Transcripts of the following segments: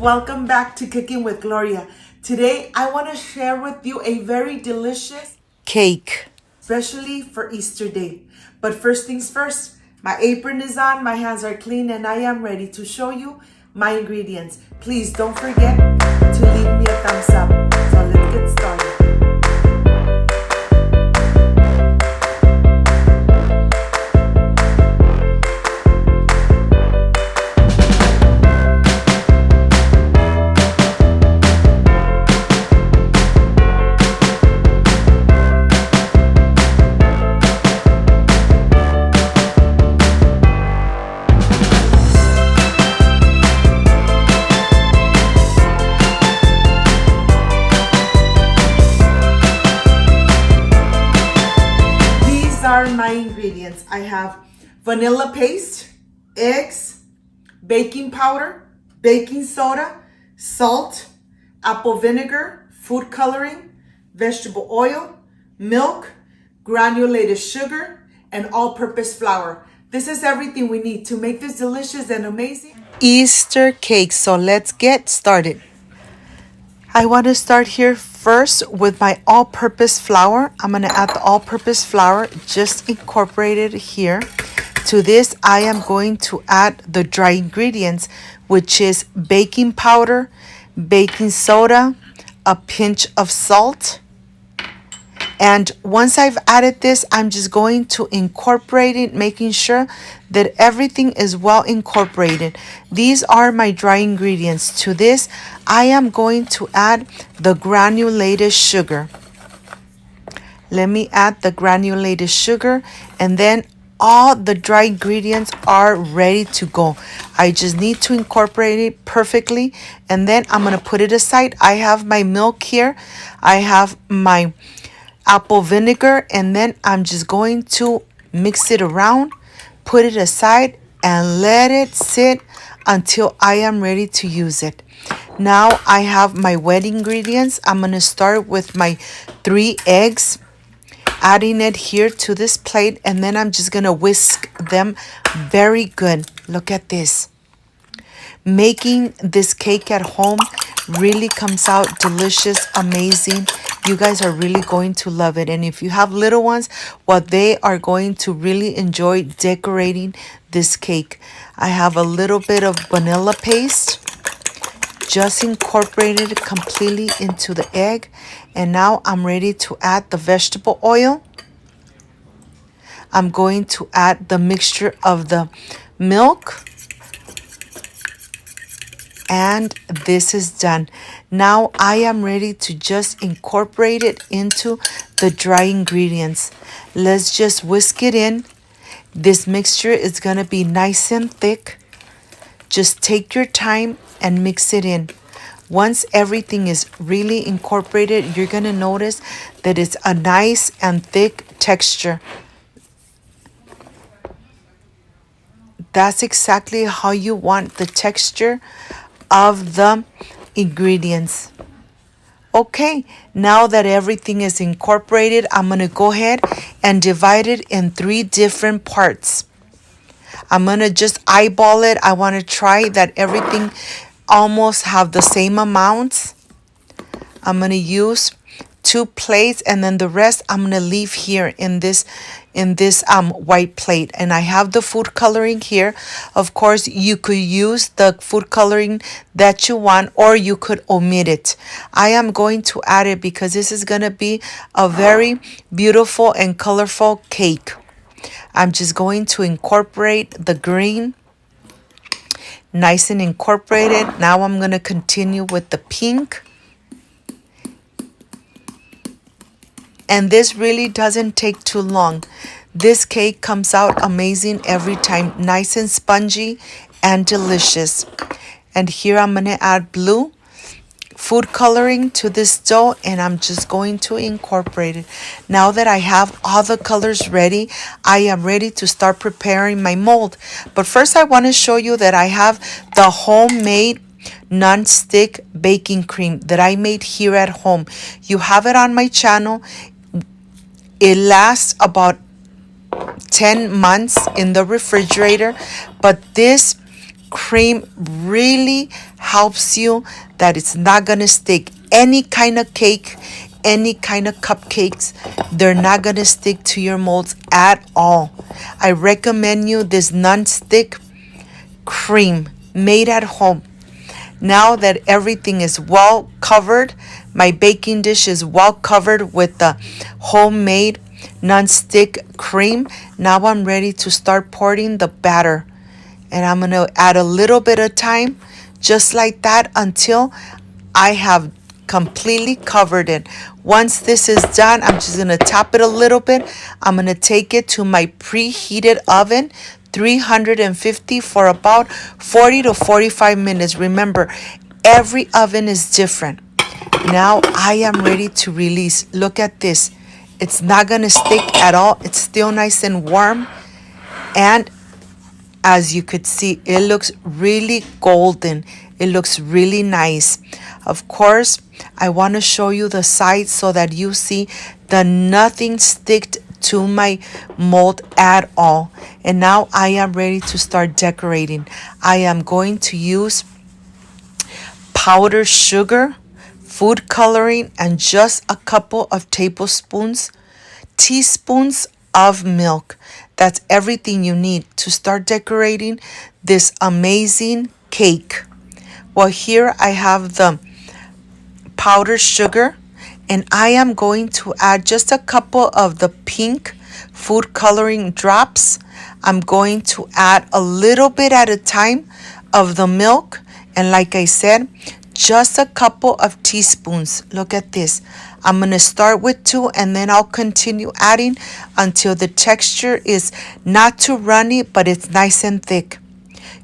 welcome back to Cooking with Gloria. Today I want to share with you a very delicious cake, especially for Easter Day. But first things first, my apron is on, my hands are clean, and I am ready to show you my ingredients. Please don't forget to leave me a thumbs up. So let's get started. Are my ingredients. I have vanilla paste, eggs, baking powder, baking soda, salt, apple vinegar, food coloring, vegetable oil, milk, granulated sugar, and all-purpose flour. This is everything we need to make this delicious and amazing Easter cake. So let's get started. I want to start here first with my all-purpose flour. I'm going to add the all-purpose flour, just incorporated here. To this, I am going to add the dry ingredients, which is baking powder, baking soda, a pinch of salt. And once I've added this, I'm just going to incorporate it, making sure that everything is well incorporated. These are my dry ingredients. To this, I am going to add the granulated sugar. Let me add the granulated sugar, and then all the dry ingredients are ready to go. I just need to incorporate it perfectly, and then I'm going to put it aside. I have my milk here. I have my apple vinegar, and then I'm just going to mix it around, put it aside, and let it sit until I am ready to use it. Now I have my wet ingredients. I'm going to start with my 3 eggs, adding it here to this plate, and then I'm just going to whisk them very good. Look at this. Making this cake at home really comes out delicious, amazing. You guys are really going to love it. And if you have little ones, well, they are going to really enjoy decorating this cake. I have a little bit of vanilla paste, just incorporated completely into the egg. And now I'm ready to add the vegetable oil. I'm going to add the mixture of the milk. And this is done. Now I am ready to just incorporate it into the dry ingredients. Let's just whisk it in. This mixture is going to be nice and thick. Just take your time and mix it in. Once everything is really incorporated, you're going to notice that it's a nice and thick texture. That's exactly how you want the texture of the ingredients. Okay, now that everything is incorporated, I'm going to go ahead and divide it in 3 different parts. I'm going to just eyeball it. I want to try that everything almost have the same amounts. I'm going to use 2 plates, and then the rest I'm going to leave here in this white plate. And I have the food coloring here. Of course, you could use the food coloring that you want, or you could omit it. I am going to add it because this is going to be a very beautiful and colorful cake. I'm just going to incorporate the green, nice and incorporated. Now I'm going to continue with the pink. And this really doesn't take too long. This cake comes out amazing every time, nice and spongy and delicious. And here I'm going to add blue food coloring to this dough, and I'm just going to incorporate it. Now that I have all the colors ready, I am ready to start preparing my mold. But first I want to show you that I have the homemade non-stick baking cream that I made here at home. You have it on my channel. It lasts about 10 months in the refrigerator, but this cream really helps you that it's not gonna stick. Any kind of cake, any kind of cupcakes, they're not gonna stick to your molds at all. I recommend you this non-stick cream made at home. Now that everything is well covered, my baking dish is well covered with the homemade non-stick cream. Now I'm ready to start pouring the batter. And I'm going to add a little bit of time, just like that, until I have completely covered it. Once this is done, I'm just going to tap it a little bit. I'm going to take it to my preheated oven, 350 for about 40 to 45 minutes. Remember, every oven is different. Now I am ready to release. Look at this. It's not going to stick at all. It's still nice and warm. And as you could see, it looks really golden. It looks really nice. Of course, I want to show you the sides so that you see that nothing sticked to my mold at all. And now I am ready to start decorating. I am going to use powdered sugar, food coloring, and just a couple of teaspoons of milk. That's everything you need to start decorating this amazing cake. Well, here I have the powdered sugar, and I am going to add just a couple of the pink food coloring drops. I'm going to add a little bit at a time of the milk, and like I said, just a couple of teaspoons. Look at this. I'm going to start with 2, and then I'll continue adding until the texture is not too runny, but it's nice and thick.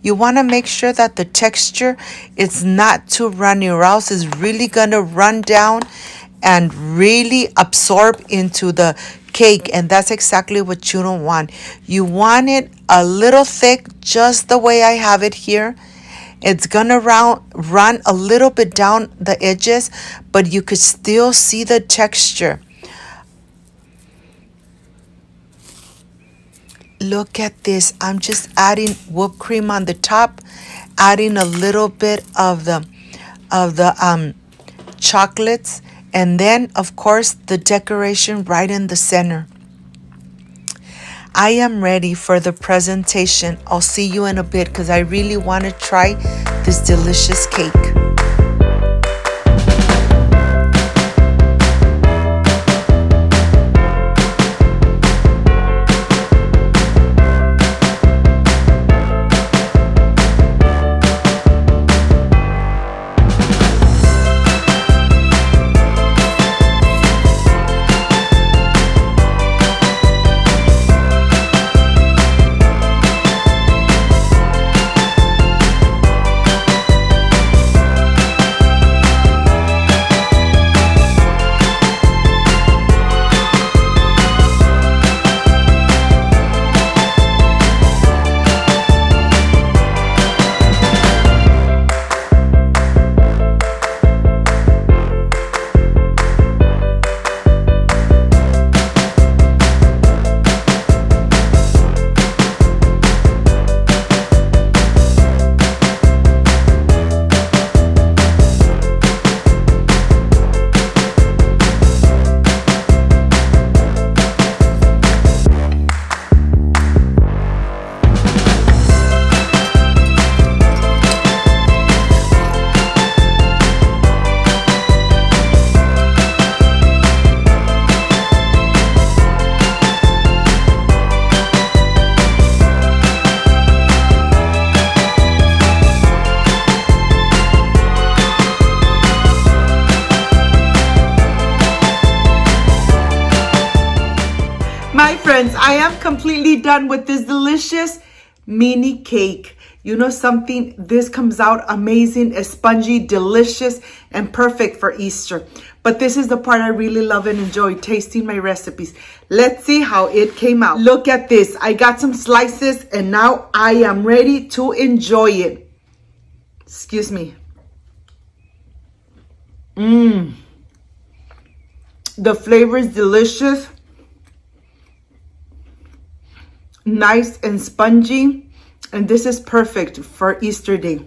You want to make sure that the texture is not too runny, or else it's really going to run down and really absorb into the cake, and that's exactly what you don't want. You want it a little thick, just the way I have it here. It's gonna run a little bit down the edges, but you could still see the texture. Look at this. I'm just adding whipped cream on the top, adding a little bit of the chocolates, and then of course the decoration right in the center. I am ready for the presentation. I'll see you in a bit because I really want to try this delicious cake. My friends, I am completely done with this delicious mini cake. You know something? This comes out amazing, spongy, delicious, and perfect for Easter. But this is the part I really love and enjoy, tasting my recipes. Let's see how it came out. Look at this. I got some slices, and now I am ready to enjoy it. Excuse me. The flavor is delicious. Nice and spongy, And this is perfect for Easter Day.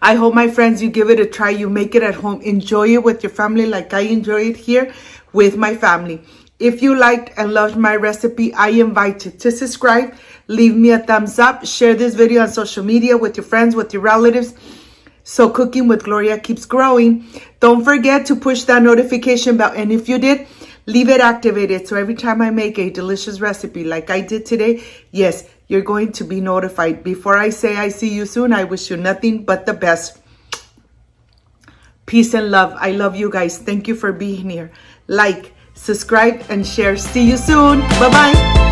I hope, my friends, you give it a try. You make it at home. Enjoy it with your family like I enjoy it here with my family. If you liked and loved my recipe, I invite you to subscribe, leave me a thumbs up, share this video on social media with your friends, with your relatives, so Cooking with Gloria keeps growing. Don't forget to push that notification bell. And if you did, leave it activated. So every time I make a delicious recipe like I did today, yes, you're going to be notified. Before I say I see you soon, I wish you nothing but the best. Peace and love. I love you guys. Thank you for being here. Like, subscribe, and share. See you soon. Bye-bye.